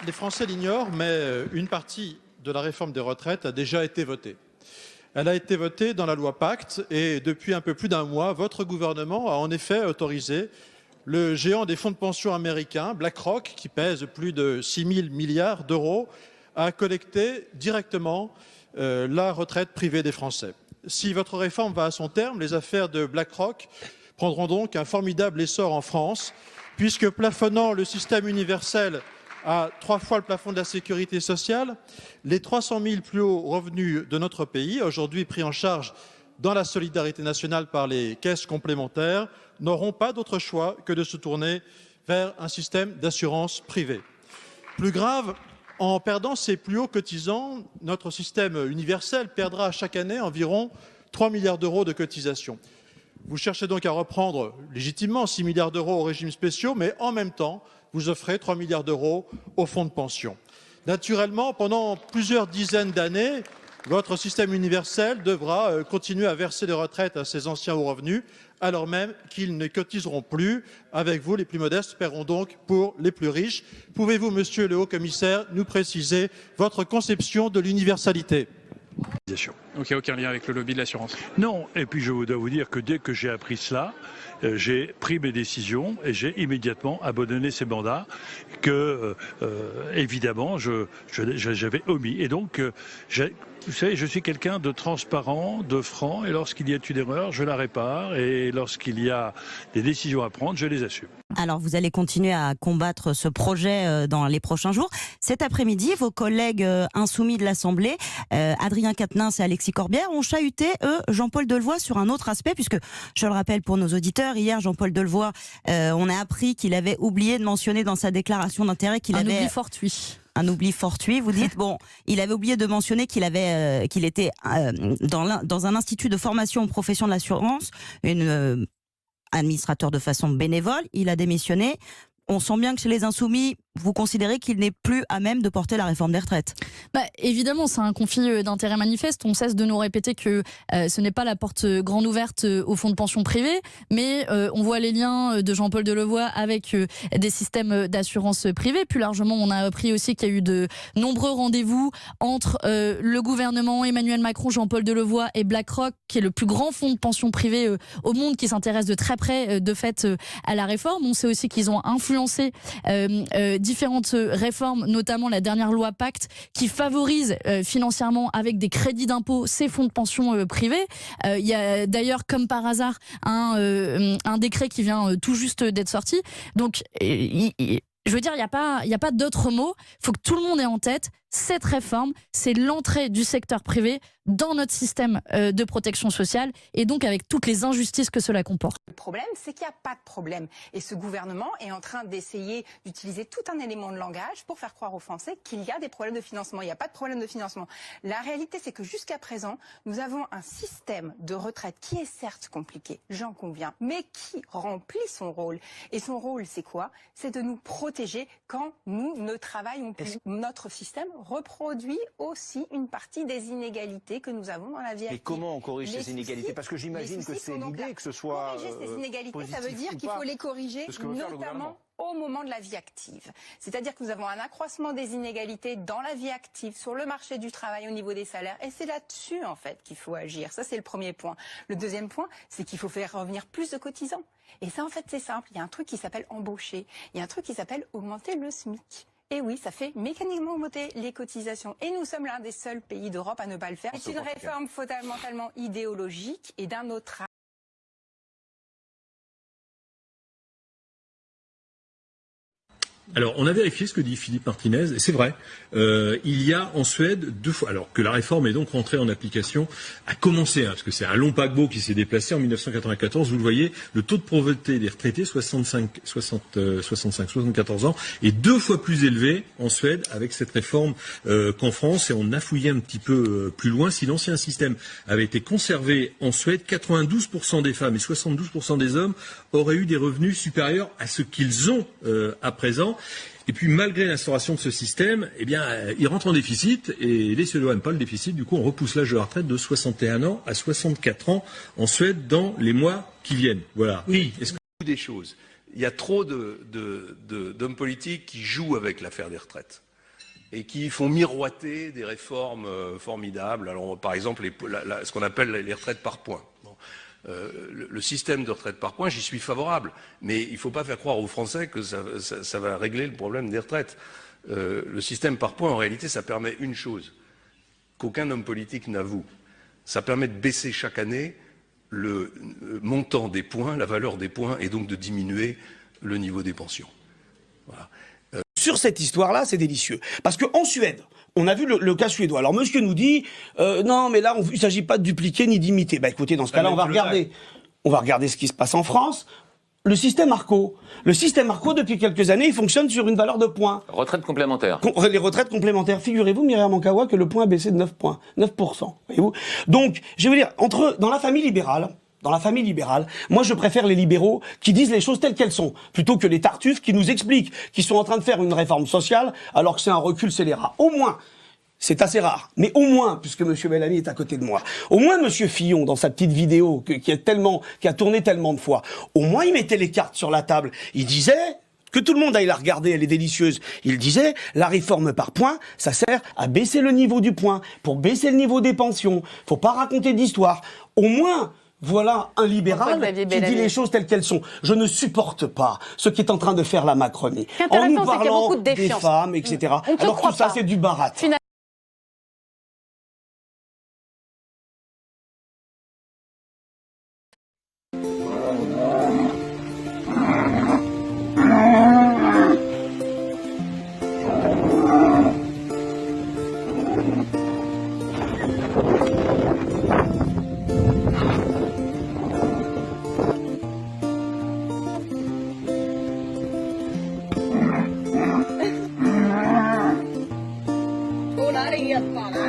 les Français l'ignorent, mais une partie de la réforme des retraites a déjà été votée. Elle a été votée dans la loi Pacte et depuis un peu plus d'un mois, votre gouvernement a en effet autorisé le géant des fonds de pension américains, BlackRock, qui pèse plus de 6 000 milliards d'euros, à collecter directement la retraite privée des Français. Si votre réforme va à son terme, les affaires de BlackRock prendront donc un formidable essor en France, puisque plafonnant le système universel à 3 fois le plafond de la sécurité sociale, les 300 000 plus hauts revenus de notre pays, aujourd'hui pris en charge dans la solidarité nationale par les caisses complémentaires, n'auront pas d'autre choix que de se tourner vers un système d'assurance privée. Plus grave, en perdant ces plus hauts cotisants, notre système universel perdra chaque année environ 3 milliards d'euros de cotisations. Vous cherchez donc à reprendre légitimement 6 milliards d'euros aux régimes spéciaux, mais en même temps, vous offrez 3 milliards d'euros aux fonds de pension. Naturellement, pendant plusieurs dizaines d'années, votre système universel devra continuer à verser des retraites à ces anciens hauts revenus, alors même qu'ils ne cotiseront plus. Avec vous, les plus modestes paieront donc pour les plus riches. Pouvez-vous, monsieur le haut-commissaire, nous préciser votre conception de l'universalité ? Ok, aucun lien avec le lobby de l'assurance. Non, et puis je dois vous dire que dès que j'ai appris cela, j'ai pris mes décisions et j'ai immédiatement abandonné ces mandats que, évidemment, j'avais omis. Et donc, vous savez, je suis quelqu'un de transparent, de franc, et lorsqu'il y a une erreur, je la répare, et lorsqu'il y a des décisions à prendre, je les assume. Alors, vous allez continuer à combattre ce projet dans les prochains jours. Cet après-midi, vos collègues insoumis de l'Assemblée, Adrien Quatennens et Alexis Corbière, ont chahuté, eux, Jean-Paul Delevoye sur un autre aspect, puisque, je le rappelle pour nos auditeurs, hier, Jean-Paul Delevoye, on a appris qu'il avait oublié de mentionner dans sa déclaration d'intérêt qu'il avait... Un oubli fortuit. Un oubli fortuit, vous dites. Bon, il avait oublié de mentionner qu'il était dans un institut de formation aux professions de l'assurance, administrateur de façon bénévole. Il a démissionné. On sent bien que chez les Insoumis, vous considérez qu'il n'est plus à même de porter la réforme des retraites. Évidemment, c'est un conflit d'intérêt manifeste. On cesse de nous répéter que ce n'est pas la porte grande ouverte aux fonds de pension privés, mais on voit les liens de Jean-Paul Delevoye avec des systèmes d'assurance privée. Plus largement, on a appris aussi qu'il y a eu de nombreux rendez-vous entre le gouvernement, Emmanuel Macron, Jean-Paul Delevoye et BlackRock, qui est le plus grand fonds de pension privé au monde, qui s'intéresse de très près, de fait, à la réforme. On sait aussi qu'ils ont influencé différentes réformes, notamment la dernière loi Pacte, qui favorise financièrement avec des crédits d'impôt ces fonds de pension privés. Il y a d'ailleurs, comme par hasard, un décret qui vient tout juste d'être sorti. Donc, je veux dire, il n'y a pas d'autre mot. Il faut que tout le monde ait en tête, cette réforme, c'est l'entrée du secteur privé dans notre système de protection sociale et donc avec toutes les injustices que cela comporte. Le problème, c'est qu'il n'y a pas de problème. Et ce gouvernement est en train d'essayer d'utiliser tout un élément de langage pour faire croire aux Français qu'il y a des problèmes de financement. Il n'y a pas de problème de financement. La réalité, c'est que jusqu'à présent, nous avons un système de retraite qui est certes compliqué, j'en conviens, mais qui remplit son rôle. Et son rôle, c'est quoi? C'est de nous protéger quand nous ne travaillons plus. Notre système reproduit aussi une partie des inégalités que nous avons dans la vie active. Mais comment on corrige ces inégalités? Parce que j'imagine que c'est l'idée que ce soit corriger ces inégalités, ça veut dire qu'il faut les corriger, notamment au moment de la vie active. C'est-à-dire que nous avons un accroissement des inégalités dans la vie active, sur le marché du travail, au niveau des salaires. Et c'est là-dessus, en fait, qu'il faut agir. Ça, c'est le premier point. Le deuxième point, c'est qu'il faut faire revenir plus de cotisants. Et ça, en fait, c'est simple. Il y a un truc qui s'appelle embaucher. Il y a un truc qui s'appelle augmenter le SMIC. Et oui, ça fait mécaniquement augmenter les cotisations. Et nous sommes l'un des seuls pays d'Europe à ne pas le faire. C'est une réforme fondamentalement idéologique et d'un autre Alors, on a vérifié ce que dit Philippe Martinez, et c'est vrai. Il y a en Suède 2 fois, alors que la réforme est donc rentrée en application, a commencé, parce que c'est un long paquebot qui s'est déplacé en 1994. Vous le voyez, le taux de pauvreté des retraités, 74 ans, est 2 fois plus élevé en Suède avec cette réforme qu'en France. Et on a fouillé un petit peu plus loin. Si l'ancien système avait été conservé en Suède, 92% des femmes et 72% des hommes auraient eu des revenus supérieurs à ce qu'ils ont à présent. Et puis, malgré l'instauration de ce système, eh bien, il rentre en déficit, et les Suédois n'aiment pas le déficit. Du coup, on repousse l'âge de la retraite de 61 ans à 64 ans en Suède dans les mois qui viennent. Voilà. Oui, des choses. Il y a trop d'hommes politiques qui jouent avec l'affaire des retraites. et qui font miroiter des réformes formidables. Alors, par exemple, ce qu'on appelle les retraites par points. Bon. Le système de retraite par points, j'y suis favorable, mais il ne faut pas faire croire aux Français que ça va régler le problème des retraites. Le système par points, en réalité, ça permet une chose qu'aucun homme politique n'avoue. Ça permet de baisser chaque année le montant des points, la valeur des points, et donc de diminuer le niveau des pensions. Voilà. Sur cette histoire-là, c'est délicieux. Parce qu'en Suède, on a vu le cas suédois. Alors monsieur nous dit, non mais là, il ne s'agit pas de dupliquer ni d'imiter. Bah écoutez, dans ce cas-là, on va regarder ce qui se passe en France. Le système Arco. Le système Arco, depuis quelques années, il fonctionne sur une valeur de points. Retraite complémentaire. Les retraites complémentaires. Figurez-vous, Myriam Mankawa, que le point a baissé de 9 points. 9%. Voyez-vous. Donc, je vais vous dire, dans la famille libérale, moi je préfère les libéraux qui disent les choses telles qu'elles sont, plutôt que les tartuffes qui nous expliquent qu'ils sont en train de faire une réforme sociale, alors que c'est un recul scélérat. Au moins, c'est assez rare, mais au moins, puisque M. Bellamy est à côté de moi, au moins M. Fillon, dans sa petite vidéo qui a tourné tellement de fois, au moins il mettait les cartes sur la table. Il disait, que tout le monde aille la regarder, elle est délicieuse. Il disait, la réforme par points, ça sert à baisser le niveau du point, pour baisser le niveau des pensions. Faut pas raconter d'histoire. Au moins, voilà un libéral qui dit les choses telles qu'elles sont. Je ne supporte pas ce qui est en train de faire la Macronie. En nous parlant des femmes, etc. Alors tout ça, c'est du barat. Hon hade helt bara.